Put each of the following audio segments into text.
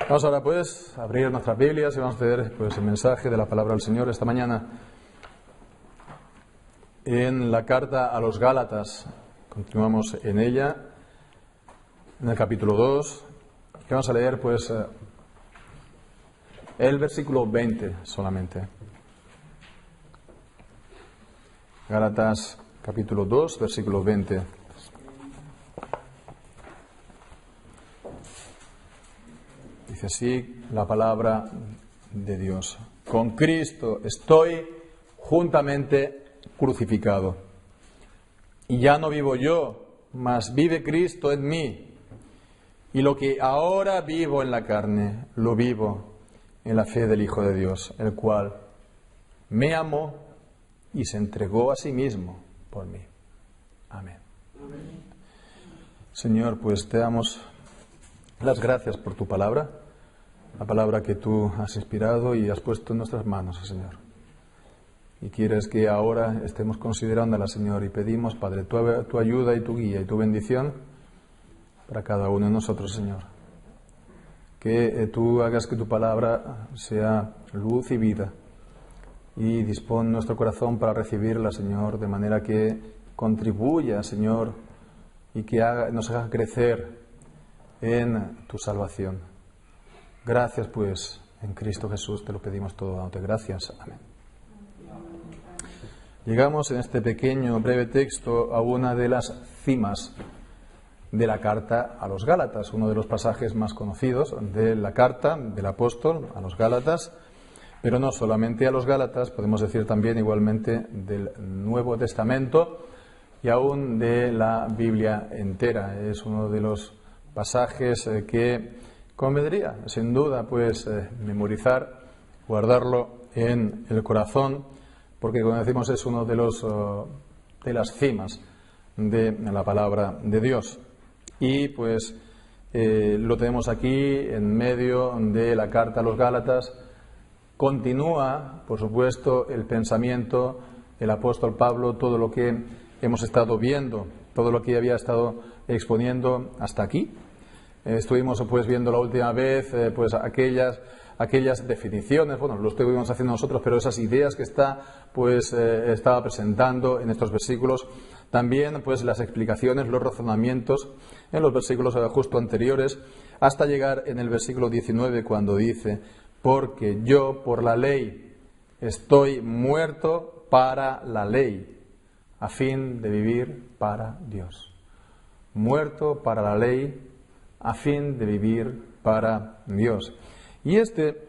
Vamos ahora pues a abrir nuestras Biblias y vamos a leer pues el mensaje de la palabra del Señor esta mañana en la carta a los Gálatas. Continuamos en ella, en el capítulo 2, que vamos a leer pues el versículo 20 solamente. Gálatas capítulo 2, versículo 20. Dice así la palabra de Dios: con Cristo estoy juntamente crucificado. Y ya no vivo yo, mas vive Cristo en mí. Y lo que ahora vivo en la carne, lo vivo en la fe del Hijo de Dios, el cual me amó y se entregó a sí mismo por mí. Amén. Amén. Señor, pues te damos las gracias por tu palabra, la palabra que tú has inspirado y has puesto en nuestras manos, Señor. Y quieres que ahora estemos considerándola, Señor, y pedimos, Padre, tu ayuda y tu guía y tu bendición para cada uno de nosotros, Señor. Que tú hagas que tu palabra sea luz y vida y dispón nuestro corazón para recibirla, Señor, de manera que contribuya, Señor, y que nos haga crecer en tu salvación. Gracias, pues, en Cristo Jesús te lo pedimos todo, dándote gracias. Amén. Llegamos en este pequeño, breve texto a una de las cimas de la carta a los Gálatas, uno de los pasajes más conocidos de la carta del apóstol a los Gálatas, pero no solamente a los Gálatas, podemos decir también igualmente del Nuevo Testamento y aún de la Biblia entera. Es uno de los pasajes que convendría, sin duda, pues memorizar, guardarlo en el corazón, porque, como decimos, es uno de las cimas de la palabra de Dios. Y pues lo tenemos aquí en medio de la carta a los Gálatas. Continúa, por supuesto, el pensamiento, el apóstol Pablo, todo lo que hemos estado viendo, todo lo que había estado exponiendo hasta aquí. Estuvimos pues viendo la última vez pues aquellas definiciones, bueno, lo estuvimos haciendo nosotros, pero esas ideas que estaba presentando en estos versículos. También pues las explicaciones, los razonamientos en los versículos justo anteriores, hasta llegar en el versículo 19 cuando dice: porque yo por la ley estoy muerto para la ley, a fin de vivir para Dios. Muerto para la ley, a fin de vivir para Dios. Y este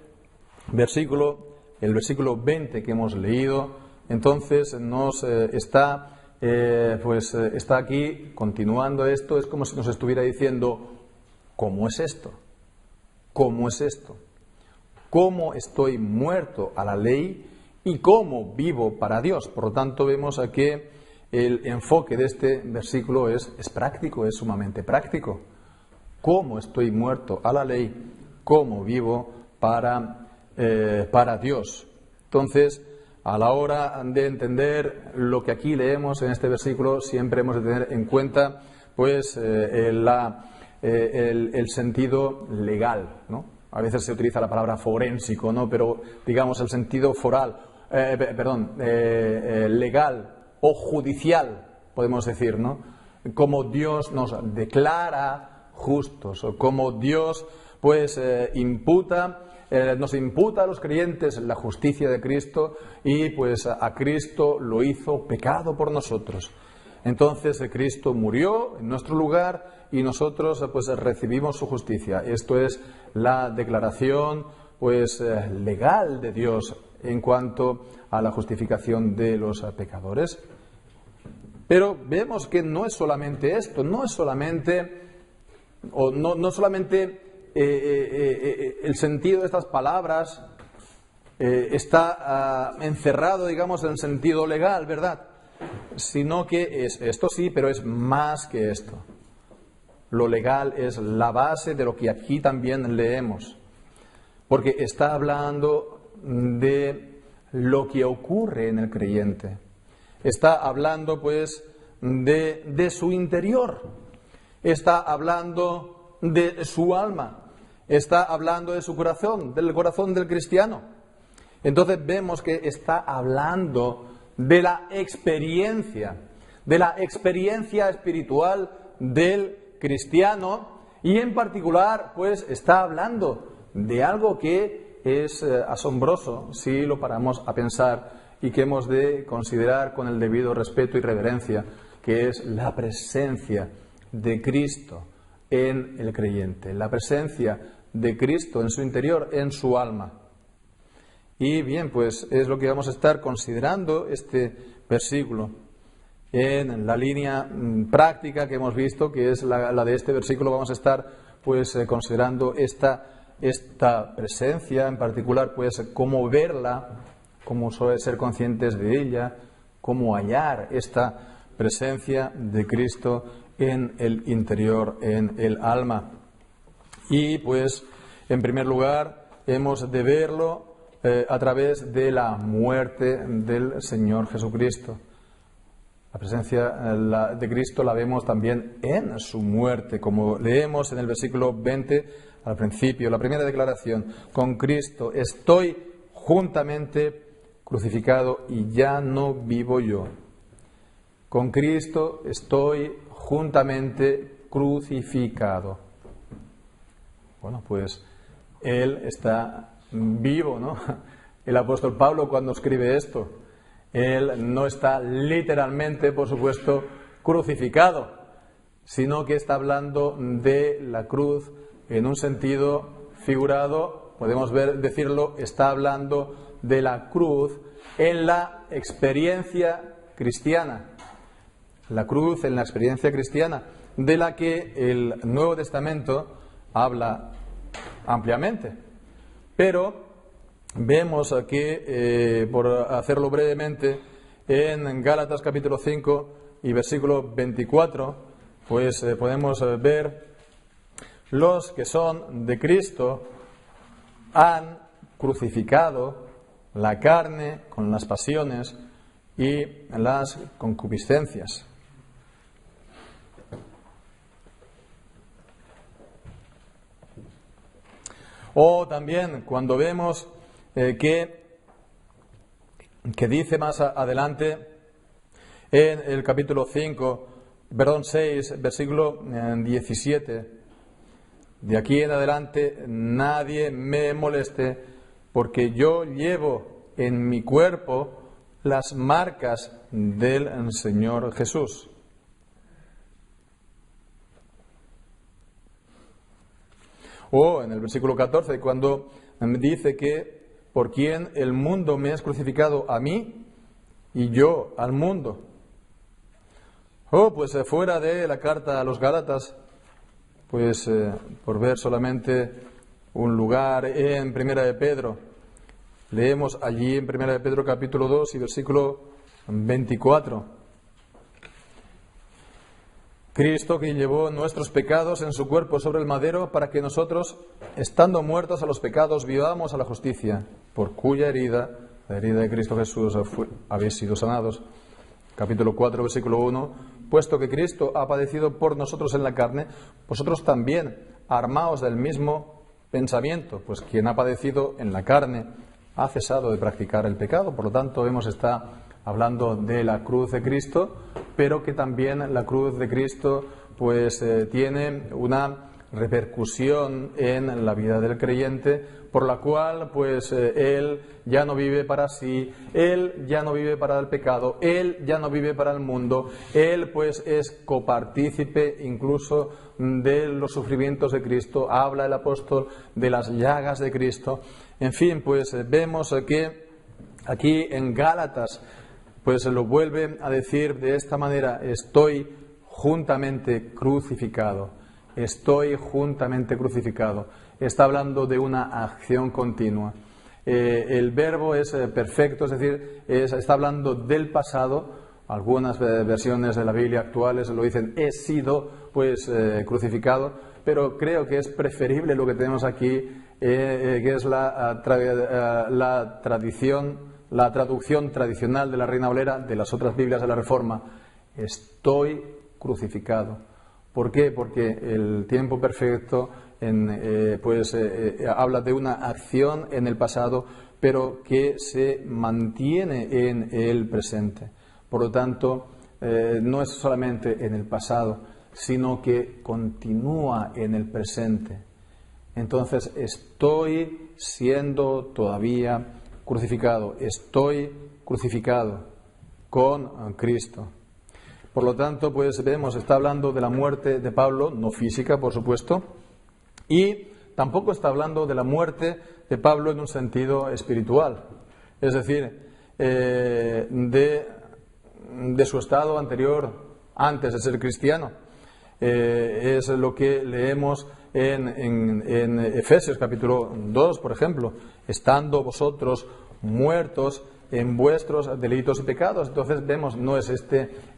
versículo, el versículo 20 que hemos leído, entonces nos está aquí continuando esto. Es como si nos estuviera diciendo: ¿cómo es esto? ¿Cómo es esto? ¿Cómo estoy muerto a la ley y cómo vivo para Dios? Por lo tanto, vemos que el enfoque de este versículo es práctico, es sumamente práctico. ¿Cómo estoy muerto a la ley? ¿Cómo vivo para Dios? Entonces, a la hora de entender lo que aquí leemos en este versículo, siempre hemos de tener en cuenta pues el sentido legal, ¿no? A veces se utiliza la palabra forénsico, ¿no? Pero digamos el sentido legal o judicial, podemos decir, ¿no? Cómo Dios nos declara justos, o cómo Dios pues nos imputa a los creyentes la justicia de Cristo, y pues a Cristo lo hizo pecado por nosotros. Entonces Cristo murió en nuestro lugar y nosotros pues recibimos su justicia. Esto es la declaración pues legal de Dios en cuanto a la justificación de los pecadores. Pero vemos que no es solamente esto, no solamente el sentido de estas palabras está encerrado, digamos, en el sentido legal, ¿verdad? Sino que es esto sí, pero es más que esto. Lo legal es la base de lo que aquí también leemos, porque está hablando de lo que ocurre en el creyente. Está hablando, pues, de su interior. Está hablando de su alma. Está hablando de su corazón, del corazón del cristiano. Entonces vemos que está hablando de la experiencia espiritual del cristiano, y en particular pues está hablando de algo que es asombroso si lo paramos a pensar y que hemos de considerar con el debido respeto y reverencia, que es la presencia de Cristo en el creyente, la presencia de Cristo en su interior, en su alma. Y bien, pues es lo que vamos a estar considerando este versículo en la línea práctica que hemos visto, que es la de este versículo. Vamos a estar pues considerando esta presencia en particular, pues cómo verla, cómo ser conscientes de ella, cómo hallar esta presencia de Cristo en el interior, en el alma. Y pues en primer lugar hemos de verlo a través de la muerte del Señor Jesucristo. La presencia de Cristo la vemos también en su muerte, como leemos en el versículo 20 al principio, la primera declaración: con Cristo estoy juntamente crucificado y ya no vivo yo. Con Cristo estoy juntamente crucificado. Bueno, pues Él está vivo, ¿no? El apóstol Pablo, cuando escribe esto, él no está literalmente, por supuesto, crucificado, sino que está hablando de la cruz en un sentido figurado. Podemos decirlo, está hablando de la cruz en la experiencia cristiana. La cruz en la experiencia cristiana, de la que el Nuevo Testamento habla ampliamente. Pero vemos aquí, por hacerlo brevemente, en Gálatas capítulo 5 y versículo 24, pues podemos ver: los que son de Cristo han crucificado la carne con las pasiones y las concupiscencias. O también cuando vemos que dice más adelante en el capítulo 6, versículo 17: de aquí en adelante nadie me moleste, porque yo llevo en mi cuerpo las marcas del Señor Jesús. O en el versículo 14, cuando dice que por quien el mundo me es crucificado a mí y yo al mundo. O pues fuera de la carta a los Gálatas, pues por ver solamente un lugar en Primera de Pedro, leemos allí en Primera de Pedro capítulo 2 y versículo 24. Cristo, que llevó nuestros pecados en su cuerpo sobre el madero, para que nosotros, estando muertos a los pecados, vivamos a la justicia, por cuya herida, la herida de Cristo Jesús, habéis sido sanados. Capítulo 4, versículo 1: puesto que Cristo ha padecido por nosotros en la carne, vosotros también, armaos del mismo pensamiento, pues quien ha padecido en la carne ha cesado de practicar el pecado. Por lo tanto, está hablando de la cruz de Cristo, pero que también la cruz de Cristo pues tiene una repercusión en la vida del creyente, por la cual pues él ya no vive para sí, él ya no vive para el pecado, él ya no vive para el mundo, él pues es copartícipe incluso de los sufrimientos de Cristo. Habla el apóstol de las llagas de Cristo. En fin, pues vemos que aquí en Gálatas pues se lo vuelve a decir de esta manera: estoy juntamente crucificado. Estoy juntamente crucificado. Está hablando de una acción continua. El verbo es perfecto, es decir, está hablando del pasado. Algunas versiones de la Biblia actuales lo dicen: he sido pues crucificado, pero creo que es preferible lo que tenemos aquí, que es la traducción tradicional de la Reina Valera, de las otras Biblias de la Reforma: estoy crucificado. ¿Por qué? Porque el tiempo perfecto habla de una acción en el pasado, pero que se mantiene en el presente. Por lo tanto, no es solamente en el pasado, sino que continúa en el presente. Entonces, estoy siendo todavía crucificado, estoy crucificado con Cristo. Por lo tanto, pues vemos, está hablando de la muerte de Pablo, no física, por supuesto, y tampoco está hablando de la muerte de Pablo en un sentido espiritual, es decir, de su estado anterior, antes de ser cristiano. Es lo que leemos en Efesios capítulo 2, por ejemplo, estando vosotros muertos en vuestros delitos y pecados. Entonces vemos, no es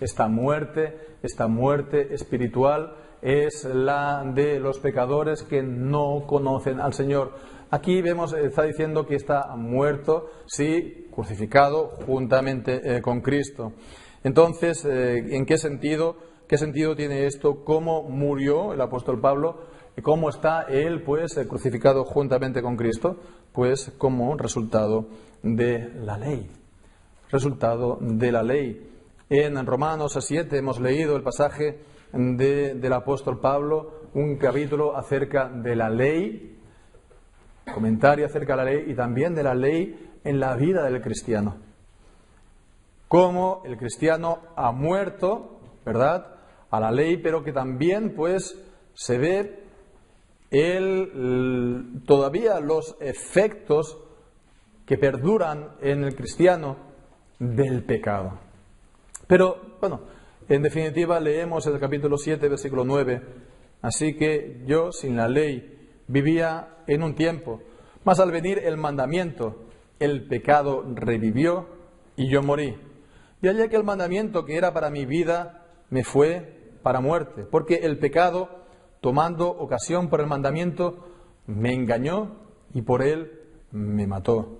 esta muerte espiritual, es la de los pecadores que no conocen al Señor. Aquí vemos, está diciendo que está muerto, sí, crucificado juntamente con Cristo. Entonces, ¿en qué sentido tiene esto? ¿Cómo murió el apóstol Pablo? ¿Cómo está él, pues, crucificado juntamente con Cristo? Pues como resultado de la ley. Resultado de la ley. En Romanos 7 hemos leído el pasaje del apóstol Pablo, un capítulo acerca de la ley, comentario acerca de la ley y también de la ley en la vida del cristiano. Cómo el cristiano ha muerto, ¿verdad?, a la ley, pero que también, pues, se ve todavía los efectos que perduran en el cristiano del pecado. Pero, bueno, en definitiva leemos el capítulo 7, versículo 9. Así que yo, sin la ley, vivía en un tiempo, mas al venir el mandamiento, el pecado revivió y yo morí. Y hallé que el mandamiento que era para mi vida me fue para muerte, porque el pecado, tomando ocasión por el mandamiento, me engañó y por él me mató.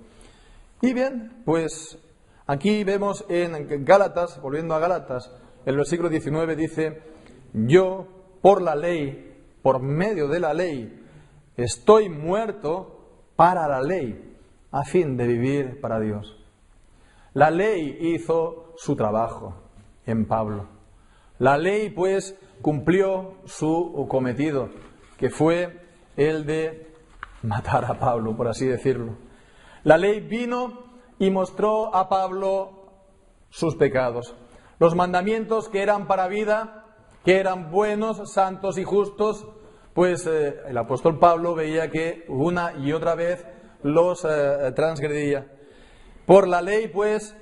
Y bien, pues aquí vemos en Gálatas, volviendo a Gálatas, el versículo 19 dice: yo por la ley, por medio de la ley, estoy muerto para la ley, a fin de vivir para Dios. La ley hizo su trabajo en Pablo. La ley, pues, cumplió su cometido, que fue el de matar a Pablo, por así decirlo. La ley vino y mostró a Pablo sus pecados. Los mandamientos que eran para vida, que eran buenos, santos y justos, pues el apóstol Pablo veía que una y otra vez los transgredía. Por la ley, pues,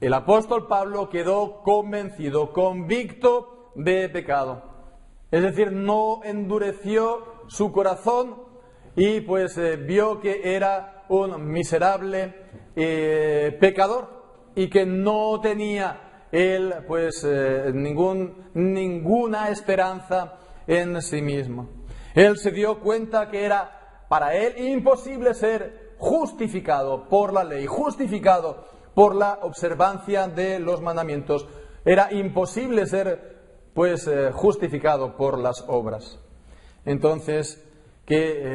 el apóstol Pablo quedó convencido, convicto de pecado. Es decir, no endureció su corazón y pues vio que era un miserable pecador y que no tenía él pues ninguna esperanza en sí mismo. Él se dio cuenta que era para él imposible ser justificado por la ley, justificado por la observancia de los mandamientos. Era imposible ser, pues, justificado por las obras. Entonces,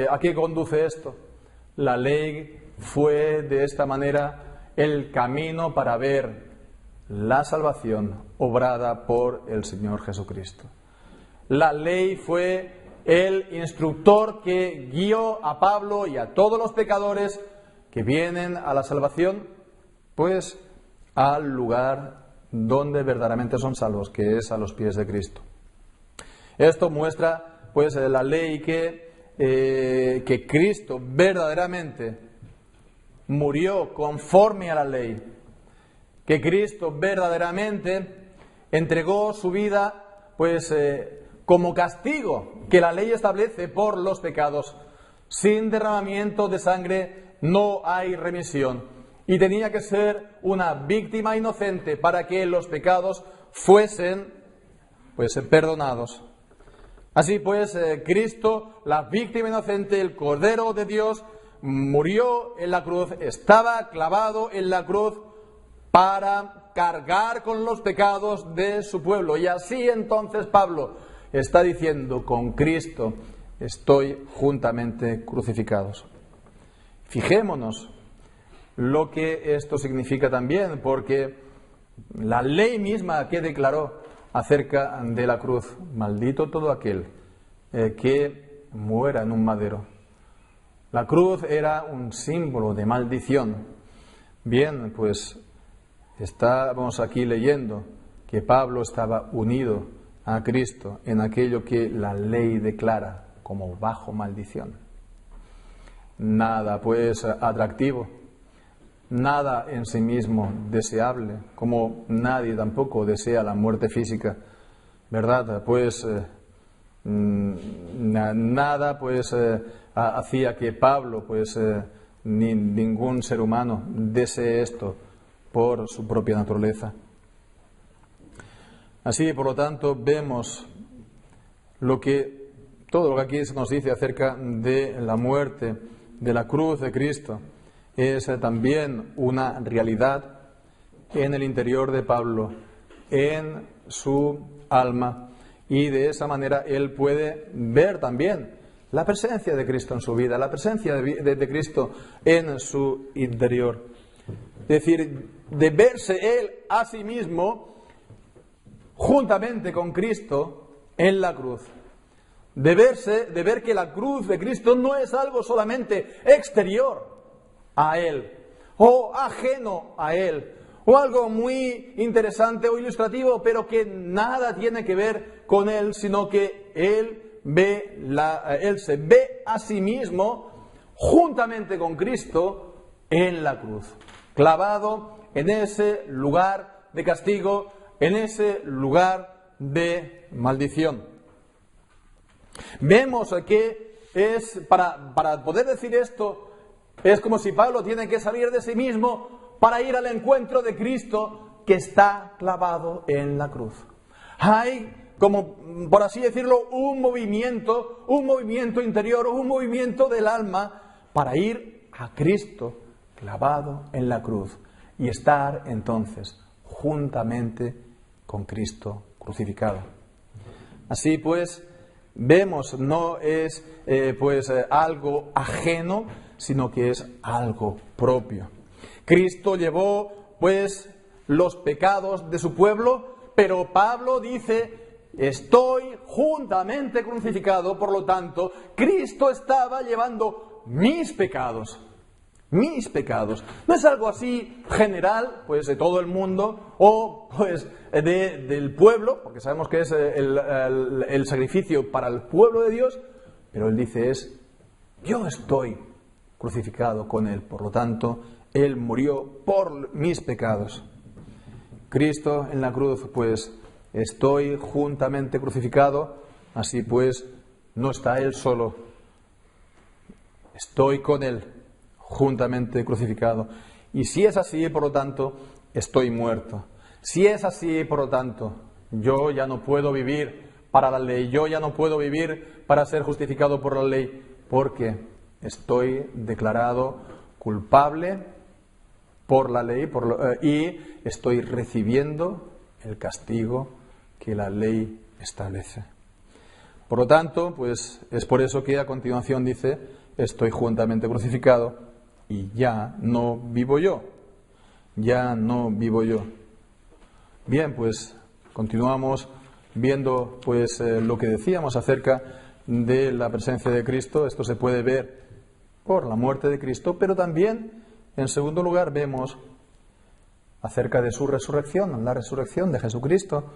¿a qué conduce esto? La ley fue, de esta manera, el camino para ver la salvación obrada por el Señor Jesucristo. La ley fue el instructor que guió a Pablo y a todos los pecadores que vienen a la salvación, pues al lugar donde verdaderamente son salvos, que es a los pies de Cristo. Esto muestra, pues, la ley que Cristo verdaderamente murió conforme a la ley, que Cristo verdaderamente entregó su vida, pues, como castigo que la ley establece por los pecados. Sin derramamiento de sangre no hay remisión. Y tenía que ser una víctima inocente para que los pecados fuesen, pues, perdonados. Así pues, Cristo, la víctima inocente, el Cordero de Dios, murió en la cruz, estaba clavado en la cruz para cargar con los pecados de su pueblo. Y así entonces Pablo está diciendo: con Cristo estoy juntamente crucificados. Fijémonos lo que esto significa también, porque la ley misma que declaró acerca de la cruz: maldito todo aquel que muera en un madero. La cruz era un símbolo de maldición. Bien, pues estábamos aquí leyendo que Pablo estaba unido a Cristo en aquello que la ley declara como bajo maldición. Nada pues atractivo, nada en sí mismo deseable, como nadie tampoco desea la muerte física, ¿verdad? Pues nada pues hacía que Pablo, pues ningún ser humano desee esto por su propia naturaleza. Así, por lo tanto, vemos todo lo que aquí se nos dice acerca de la muerte, de la cruz de Cristo, es también una realidad en el interior de Pablo, en su alma, y de esa manera él puede ver también la presencia de Cristo en su vida, la presencia de Cristo en su interior. Es decir, de verse él a sí mismo juntamente con Cristo en la cruz. De ver que la cruz de Cristo no es algo solamente exterior a Él, o ajeno a Él, o algo muy interesante o ilustrativo, pero que nada tiene que ver con Él, sino que Él se ve a sí mismo juntamente con Cristo en la cruz, clavado en ese lugar de castigo, en ese lugar de maldición. Vemos que para poder decir esto, es como si Pablo tiene que salir de sí mismo para ir al encuentro de Cristo que está clavado en la cruz. Hay, como por así decirlo, un movimiento interior, un movimiento del alma para ir a Cristo clavado en la cruz y estar entonces juntamente con Cristo crucificado. Así pues, vemos, no es algo ajeno, sino que es algo propio. Cristo llevó pues los pecados de su pueblo, pero Pablo dice: estoy juntamente crucificado, por lo tanto, Cristo estaba llevando mis pecados. Mis pecados. No es algo así general, pues de todo el mundo, o pues del pueblo, porque sabemos que es el sacrificio para el pueblo de Dios, pero él dice yo estoy crucificado con él, por lo tanto, él murió por mis pecados. Cristo en la cruz, pues estoy juntamente crucificado, así pues no está él solo, estoy con él juntamente crucificado. Y si es así, por lo tanto, estoy muerto. Si es así, por lo tanto, yo ya no puedo vivir para la ley, yo ya no puedo vivir para ser justificado por la ley, porque estoy declarado culpable por la ley y estoy recibiendo el castigo que la ley establece. Por lo tanto, pues es por eso que a continuación dice: estoy juntamente crucificado y ya no vivo yo. Ya no vivo yo. Bien, pues continuamos viendo pues lo que decíamos acerca de la presencia de Cristo. Esto se puede ver por la muerte de Cristo, pero también, en segundo lugar, vemos acerca de su resurrección, la resurrección de Jesucristo,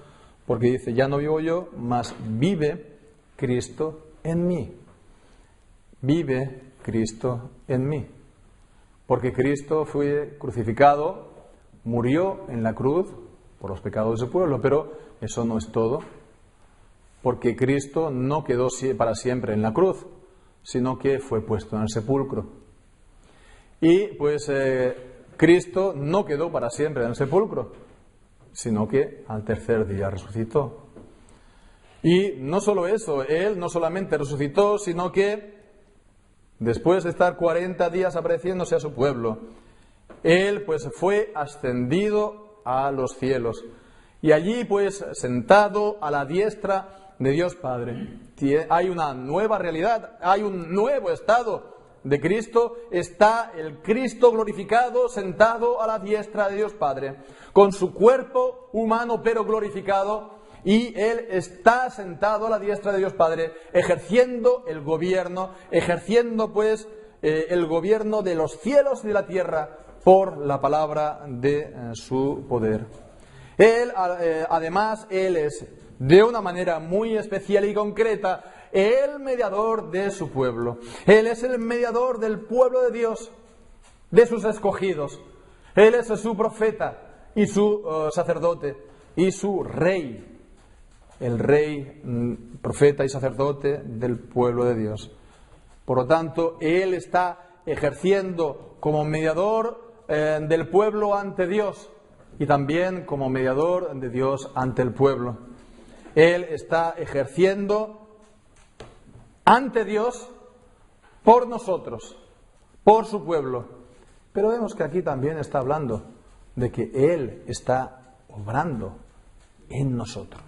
porque dice: ya no vivo yo, mas vive Cristo en mí. Vive Cristo en mí. Porque Cristo fue crucificado, murió en la cruz por los pecados de su pueblo, pero eso no es todo, porque Cristo no quedó para siempre en la cruz, sino que fue puesto en el sepulcro. Y pues Cristo no quedó para siempre en el sepulcro, sino que al tercer día resucitó. Y no solo eso, Él no solamente resucitó, sino que después de estar 40 días apareciéndose a su pueblo, Él pues fue ascendido a los cielos. Y allí pues sentado a la diestra de Dios Padre. Hay una nueva realidad, hay un nuevo estado de Cristo. Está el Cristo glorificado sentado a la diestra de Dios Padre, con su cuerpo humano pero glorificado, y Él está sentado a la diestra de Dios Padre, ejerciendo el gobierno, el gobierno de los cielos y de la tierra por la palabra de su poder. Él, además, Él es, de una manera muy especial y concreta, el mediador de su pueblo. Él es el mediador del pueblo de Dios, de sus escogidos. Él es su profeta y su sacerdote y su rey. El rey, profeta y sacerdote del pueblo de Dios. Por lo tanto, Él está ejerciendo como mediador del pueblo ante Dios y también como mediador de Dios ante el pueblo. Él está ejerciendo ante Dios por nosotros, por su pueblo. Pero vemos que aquí también está hablando de que Él está obrando en nosotros.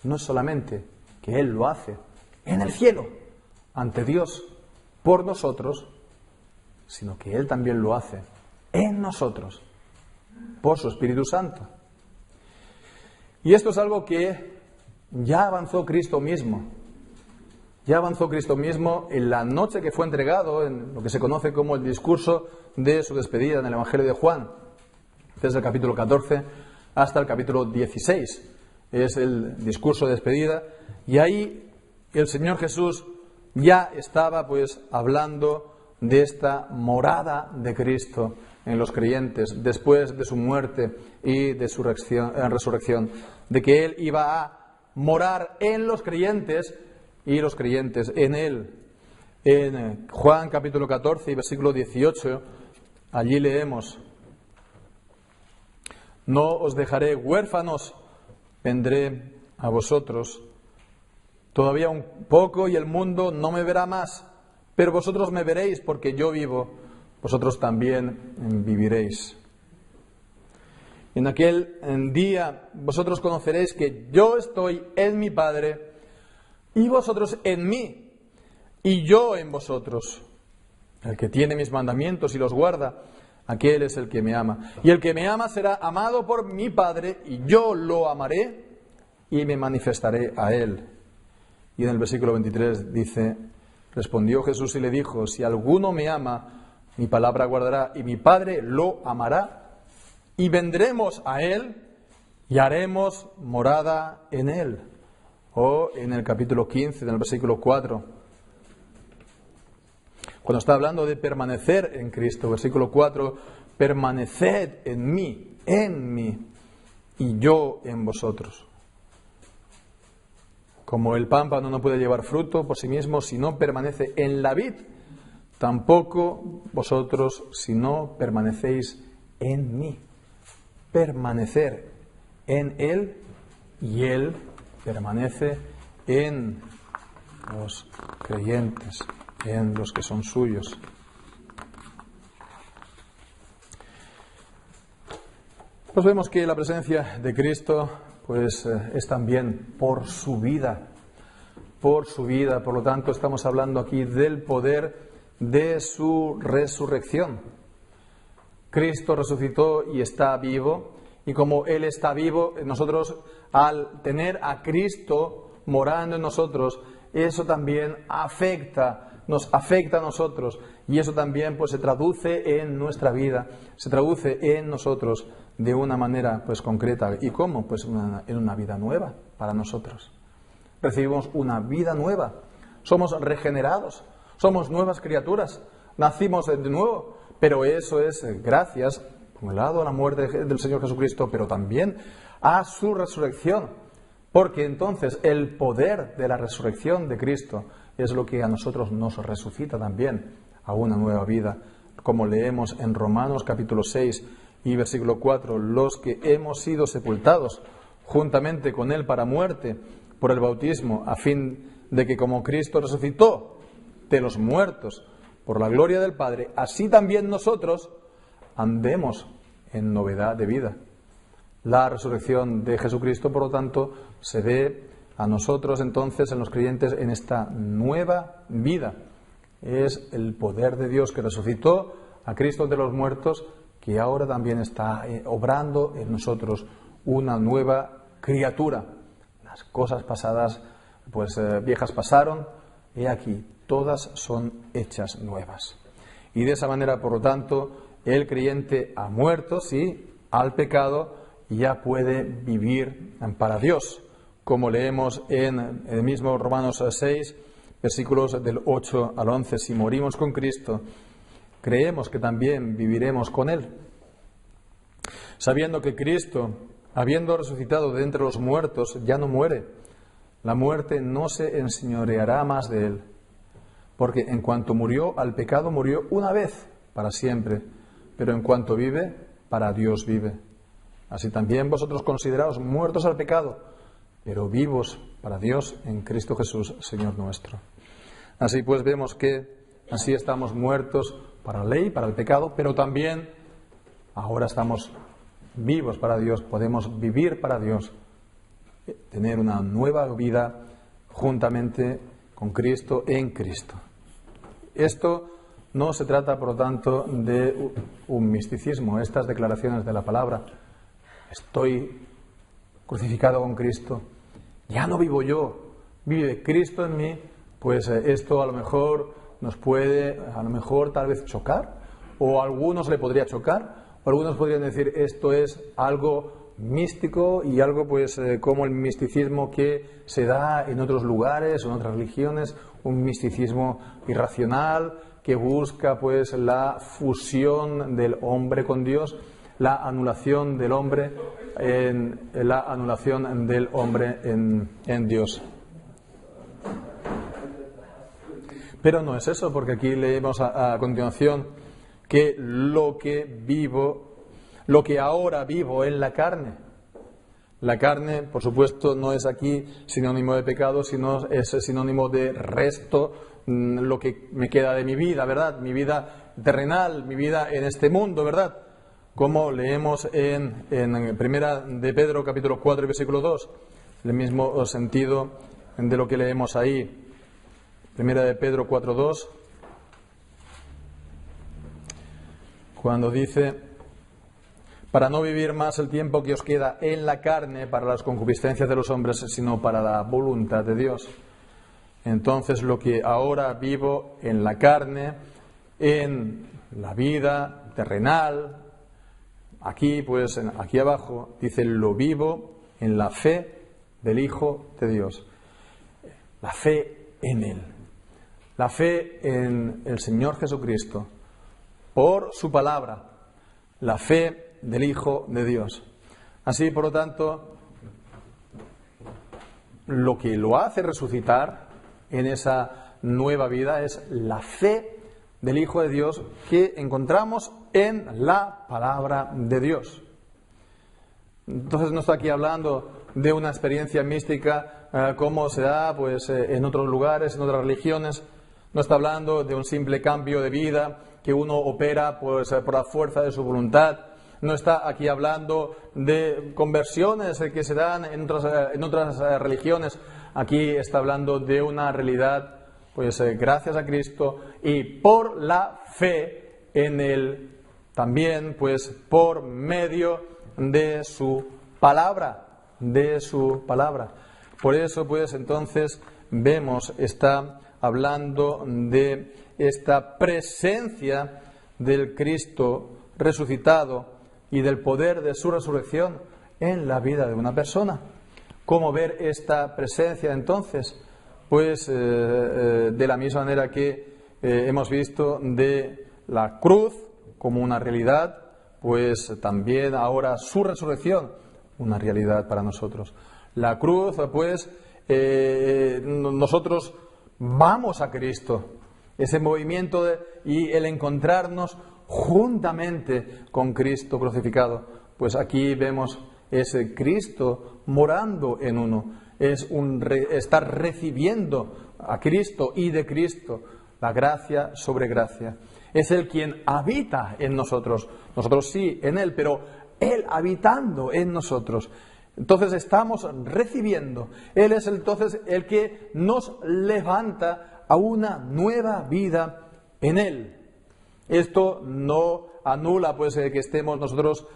No es solamente que Él lo hace en el cielo, ante Dios, por nosotros, sino que Él también lo hace en nosotros, por su Espíritu Santo. Y esto es algo que ya avanzó Cristo mismo. Ya avanzó Cristo mismo en la noche que fue entregado, en lo que se conoce como el discurso de su despedida en el Evangelio de Juan, desde el capítulo 14 hasta el capítulo 16. Es el discurso de despedida, y ahí el Señor Jesús ya estaba hablando de esta morada de Cristo en los creyentes después de su muerte y de su resurrección, de que Él iba a morar en los creyentes y los creyentes en Él. En Juan capítulo 14 y versículo 18, allí leemos: no os dejaré huérfanos, vendré a vosotros. Todavía un poco y el mundo no me verá más, pero vosotros me veréis, porque yo vivo, vosotros también viviréis. En aquel día vosotros conoceréis que yo estoy en mi Padre, y vosotros en mí, y yo en vosotros. El que tiene mis mandamientos y los guarda, aquel es el que me ama. Y el que me ama será amado por mi Padre, y yo lo amaré y me manifestaré a él. Y en el versículo 23 dice: respondió Jesús y le dijo: si alguno me ama, mi palabra guardará, y mi Padre lo amará, y vendremos a él y haremos morada en él. O en el capítulo 15, en el versículo 4, cuando está hablando de permanecer en Cristo, versículo 4, permaneced en mí, y yo en vosotros. Como el pámpano no puede llevar fruto por sí mismo si no permanece en la vid, tampoco vosotros si no permanecéis en mí. Permanecer en Él y Él permanece en los creyentes, en los que son suyos. Pues vemos que la presencia de Cristo es también por su vida, por lo tanto estamos hablando aquí del poder de su resurrección. Cristo resucitó y está vivo, y como Él está vivo, nosotros al tener a Cristo morando en nosotros, eso también nos afecta a nosotros, y eso también se traduce en nuestra vida, se traduce en nosotros de una manera concreta. ¿Y cómo? En una vida nueva para nosotros. Recibimos una vida nueva, somos regenerados, somos nuevas criaturas, nacimos de nuevo, pero eso es gracias, por un lado, a la muerte del Señor Jesucristo, pero también a su resurrección, porque entonces el poder de la resurrección de Cristo es lo que a nosotros nos resucita también a una nueva vida, como leemos en Romanos capítulo 6 y versículo 4, los que hemos sido sepultados juntamente con Él para muerte por el bautismo, a fin de que como Cristo resucitó de los muertos por la gloria del Padre, así también nosotros andemos en novedad de vida. La resurrección de Jesucristo, por lo tanto, se ve a nosotros entonces, en los creyentes, en esta nueva vida. Es el poder de Dios que resucitó a Cristo de los muertos, que ahora también está obrando en nosotros una nueva criatura. Las cosas pasadas, pues viejas pasaron, y aquí todas son hechas nuevas. Y de esa manera, por lo tanto, el creyente ha muerto, sí, al pecado, y ya puede vivir para Dios, como leemos en el mismo Romanos 6, versículos del 8 al 11. Si morimos con Cristo, creemos que también viviremos con Él, sabiendo que Cristo, habiendo resucitado de entre los muertos, ya no muere. La muerte no se enseñoreará más de Él, porque en cuanto murió al pecado, murió una vez para siempre, pero en cuanto vive, para Dios vive. Así también vosotros consideraos muertos al pecado, pero vivos para Dios en Cristo Jesús, Señor nuestro. Así pues vemos que así estamos muertos para la ley, para el pecado, pero también ahora estamos vivos para Dios, podemos vivir para Dios, tener una nueva vida juntamente con Cristo, en Cristo. Esto no se trata, por lo tanto, de un misticismo. Estas declaraciones de la palabra, estoy crucificado con Cristo, ya no vivo yo, vive Cristo en mí, pues esto a lo mejor nos puede, tal vez chocar, o a algunos le podría chocar, o algunos podrían decir esto es algo místico y algo pues como el misticismo que se da en otros lugares o en otras religiones, un misticismo irracional que busca pues la fusión del hombre con Dios, la anulación del hombre en Dios. Pero no es eso, porque aquí leemos a continuación que lo que ahora vivo en la carne. La carne, por supuesto, no es aquí sinónimo de pecado, sino es sinónimo de resto, lo que me queda de mi vida, ¿verdad? Mi vida terrenal, mi vida en este mundo, ¿verdad? Como leemos en Primera de Pedro, capítulo 4, y versículo 2, el mismo sentido de lo que leemos ahí. Primera de Pedro 4, 2, cuando dice: para no vivir más el tiempo que os queda en la carne para las concupiscencias de los hombres, sino para la voluntad de Dios. Entonces, lo que ahora vivo en la carne, en la vida terrenal, aquí, pues, aquí abajo, dice, lo vivo en la fe del Hijo de Dios. La fe en Él. La fe en el Señor Jesucristo. Por su palabra. La fe del Hijo de Dios. Así, por lo tanto, lo que lo hace resucitar en esa nueva vida es la fe del Hijo de Dios que encontramos en la palabra de Dios. Entonces no está aquí hablando de una experiencia mística como se da pues, en otros lugares, en otras religiones. No está hablando de un simple cambio de vida que uno opera pues, por la fuerza de su voluntad. No está aquí hablando de conversiones que se dan en otras religiones. Aquí está hablando de una realidad, pues gracias a Cristo y por la fe en Él, también pues por medio de su palabra, Por eso pues entonces vemos, está hablando de esta presencia del Cristo resucitado y del poder de su resurrección en la vida de una persona. ¿Cómo ver esta presencia entonces? Pues de la misma manera que hemos visto de la cruz como una realidad, pues también ahora su resurrección, una realidad para nosotros. La cruz, pues nosotros vamos a Cristo. Ese movimiento y el encontrarnos juntamente con Cristo crucificado. Pues aquí vemos ese Cristo morando en uno. Es estar recibiendo a Cristo y de Cristo la gracia sobre gracia. Es Él quien habita en nosotros. Nosotros sí, en Él, pero Él habitando en nosotros. Entonces estamos recibiendo. Él es entonces el que nos levanta a una nueva vida en Él. Esto no anula pues que estemos nosotros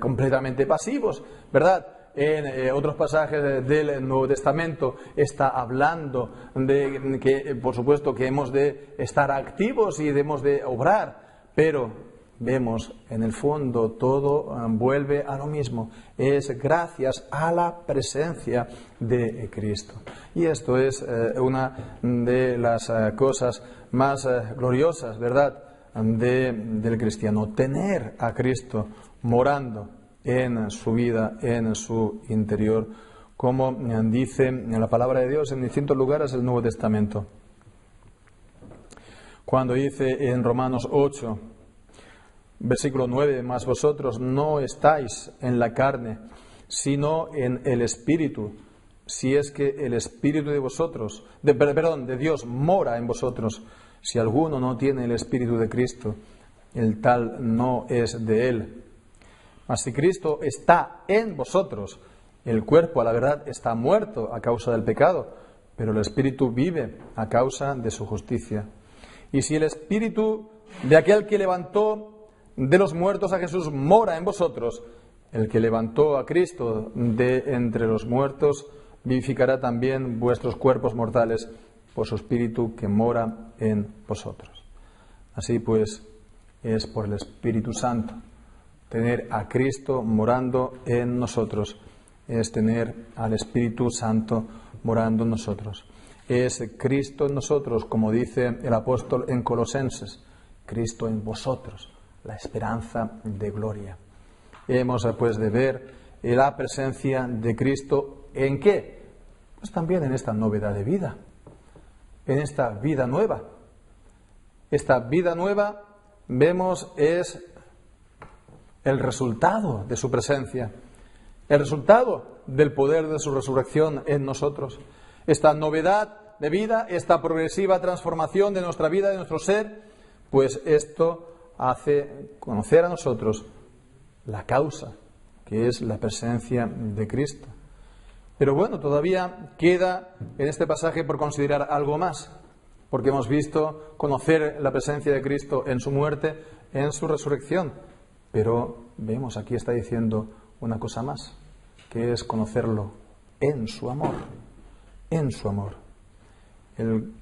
completamente pasivos, ¿verdad? En otros pasajes del Nuevo Testamento está hablando de que, por supuesto, que hemos de estar activos y debemos de obrar, pero vemos, en el fondo, todo vuelve a lo mismo. Es gracias a la presencia de Cristo. Y esto es una de las cosas más gloriosas, ¿verdad?, del cristiano. Tener a Cristo morando en su vida, en su interior, como dice en la palabra de Dios en distintos lugares del Nuevo Testamento. Cuando dice en Romanos 8, versículo 9, mas vosotros no estáis en la carne, sino en el Espíritu, si es que el Espíritu de Dios mora en vosotros. Si alguno no tiene el Espíritu de Cristo, el tal no es de él. Mas si Cristo está en vosotros, el cuerpo a la verdad está muerto a causa del pecado, pero el Espíritu vive a causa de su justicia. Y si el Espíritu de aquel que levantó de los muertos a Jesús mora en vosotros, el que levantó a Cristo de entre los muertos vivificará también vuestros cuerpos mortales por su Espíritu que mora en vosotros. Así pues, es por el Espíritu Santo. Tener a Cristo morando en nosotros es tener al Espíritu Santo morando en nosotros. Es Cristo en nosotros, como dice el apóstol en Colosenses, Cristo en vosotros, la esperanza de gloria. Hemos pues de ver la presencia de Cristo ¿en qué? Pues también en esta novedad de vida, en esta vida nueva. Esta vida nueva, vemos, es el resultado de su presencia, el resultado del poder de su resurrección en nosotros. Esta novedad de vida, esta progresiva transformación de nuestra vida, de nuestro ser, pues esto hace conocer a nosotros la causa, que es la presencia de Cristo. Pero bueno, todavía queda en este pasaje por considerar algo más, porque hemos visto conocer la presencia de Cristo en su muerte, en su resurrección. Pero vemos, aquí está diciendo una cosa más, que es conocerlo en su amor, el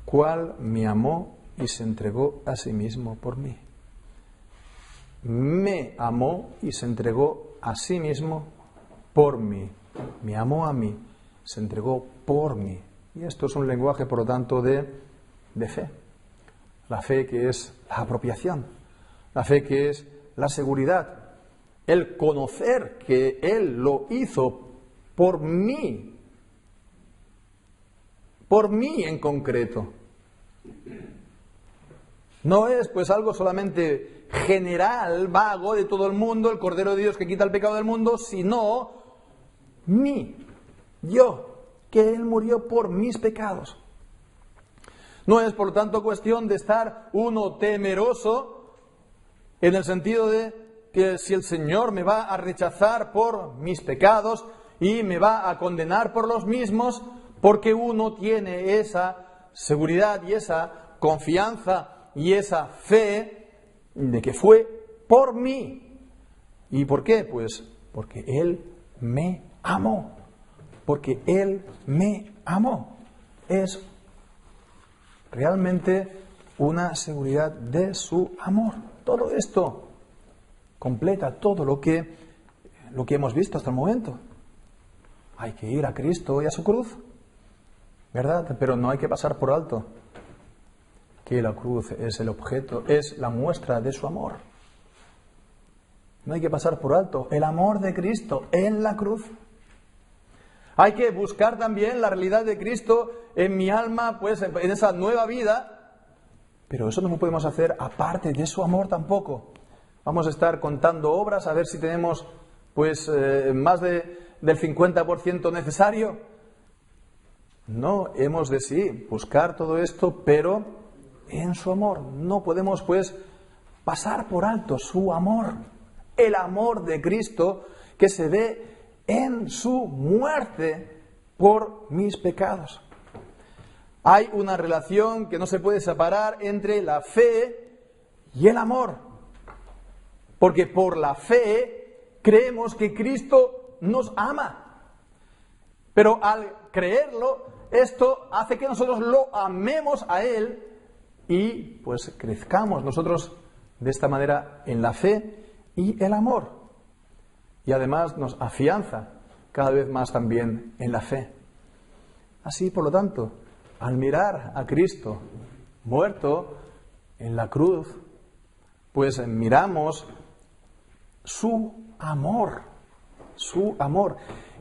cual me amó y se entregó a sí mismo por mí. Me amó y se entregó a sí mismo por mí. Me amó a mí, se entregó por mí. Y esto es un lenguaje, por lo tanto, de fe. La fe que es la apropiación, la fe que es la seguridad, el conocer que Él lo hizo por mí en concreto. No es pues algo solamente general, vago de todo el mundo, el Cordero de Dios que quita el pecado del mundo, sino yo, que Él murió por mis pecados. No es, por lo tanto, cuestión de estar uno temeroso en el sentido de que si el Señor me va a rechazar por mis pecados y me va a condenar por los mismos, porque uno tiene esa seguridad y esa confianza y esa fe de que fue por mí. ¿Y por qué? Pues porque Él me amó. Porque Él me amó. Es realmente una seguridad de su amor. Todo esto completa todo lo que hemos visto hasta el momento. Hay que ir a Cristo y a su cruz, ¿verdad? Pero no hay que pasar por alto que la cruz es el objeto, es la muestra de su amor. No hay que pasar por alto el amor de Cristo en la cruz. Hay que buscar también la realidad de Cristo en mi alma, pues en esa nueva vida. Pero eso no lo podemos hacer aparte de su amor tampoco. Vamos a estar contando obras a ver si tenemos pues más del 50% necesario. No, hemos de sí buscar todo esto, pero en su amor. No podemos pues pasar por alto su amor. El amor de Cristo que se ve en su muerte por mis pecados. Hay una relación que no se puede separar entre la fe y el amor. Porque por la fe creemos que Cristo nos ama. Pero al creerlo, esto hace que nosotros lo amemos a Él y pues crezcamos nosotros de esta manera en la fe y el amor. Y además nos afianza cada vez más también en la fe. Así, por lo tanto, al mirar a Cristo muerto en la cruz, pues miramos su amor.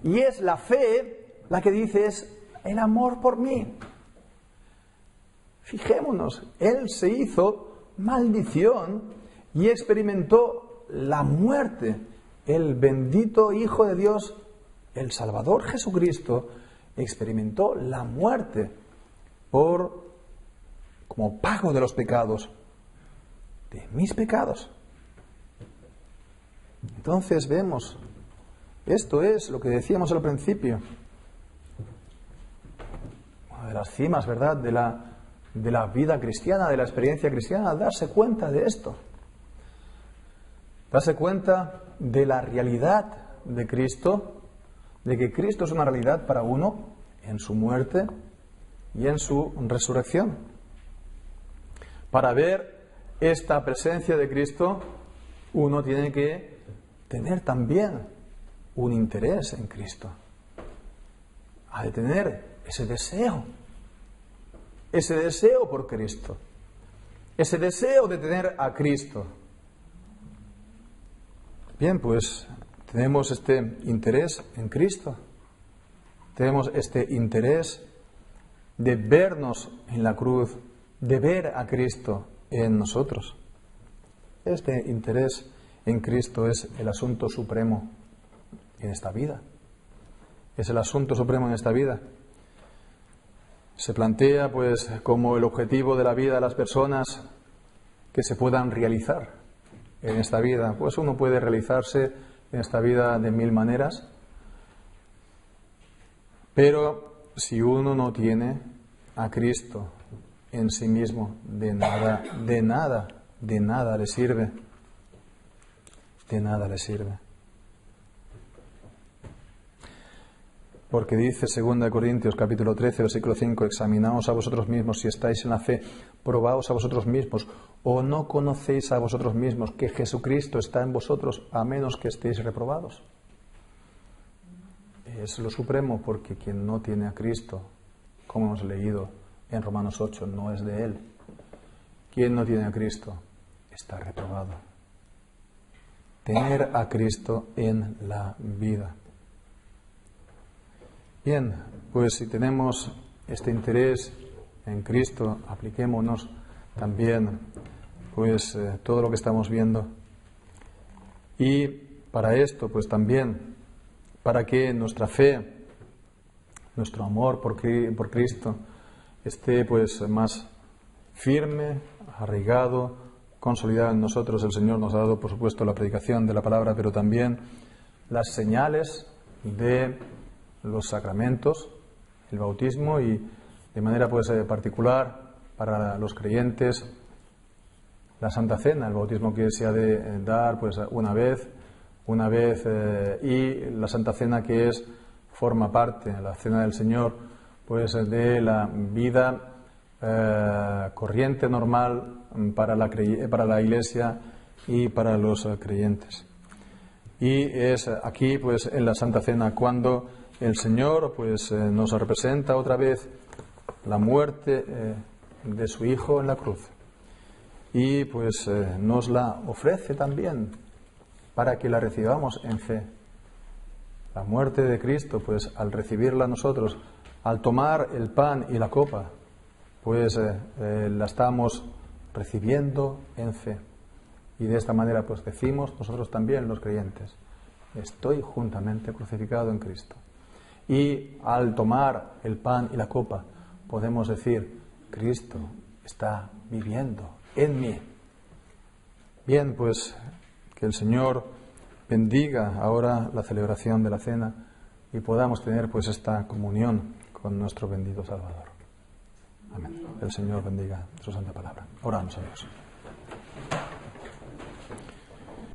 Y es la fe la que dice es el amor por mí. Fijémonos, Él se hizo maldición y experimentó la muerte. El bendito Hijo de Dios, el Salvador Jesucristo, experimentó la muerte como pago de los pecados, de mis pecados. Entonces vemos, esto es lo que decíamos al principio, una de las cimas, ¿verdad?, de la vida cristiana, de la experiencia cristiana, darse cuenta de esto, darse cuenta de la realidad de Cristo, de que Cristo es una realidad para uno en su muerte y en su resurrección. Para ver esta presencia de Cristo, uno tiene que tener también un interés en Cristo. Ha de tener ese deseo por Cristo, ese deseo de tener a Cristo. Bien, pues tenemos este interés en Cristo, tenemos este interés de vernos en la cruz, de ver a Cristo en nosotros. Este interés en Cristo es el asunto supremo en esta vida. Es el asunto supremo en esta vida. Se plantea, pues, como el objetivo de la vida de las personas que se puedan realizar en esta vida. Pues uno puede realizarse en esta vida de mil maneras, pero si uno no tiene a Cristo en sí mismo, de nada le sirve. De nada le sirve. Porque dice 2 Corintios capítulo 13, versículo 5, examinaos a vosotros mismos si estáis en la fe, probaos a vosotros mismos, o no conocéis a vosotros mismos que Jesucristo está en vosotros, a menos que estéis reprobados. Es lo supremo, porque quien no tiene a Cristo, como hemos leído en Romanos 8, no es de Él. Quien no tiene a Cristo está reprobado. Tener a Cristo en la vida. Bien, pues si tenemos este interés en Cristo, apliquémonos también pues todo lo que estamos viendo. Y para esto, pues también, para que nuestra fe, nuestro amor por Cristo esté pues más firme, arraigado, consolidado en nosotros. El Señor nos ha dado, por supuesto, la predicación de la palabra, pero también las señales de los sacramentos, el bautismo y de manera pues particular para los creyentes la Santa Cena, el bautismo que se ha de dar pues una vez y la Santa Cena que forma parte, la Cena del Señor, pues de la vida corriente normal para la Iglesia y para los creyentes. Y es aquí pues en la Santa Cena cuando el Señor pues nos representa otra vez la muerte de su Hijo en la cruz y pues nos la ofrece también para que la recibamos en fe. La muerte de Cristo, pues al recibirla nosotros, al tomar el pan y la copa, pues la estamos recibiendo en fe. Y de esta manera pues decimos nosotros también los creyentes, estoy juntamente crucificado en Cristo. Y al tomar el pan y la copa podemos decir, Cristo está viviendo en mí. Bien, pues que el Señor bendiga ahora la celebración de la cena y podamos tener pues esta comunión con nuestro bendito Salvador. Amén. El Señor bendiga su santa palabra. Oramos a Dios.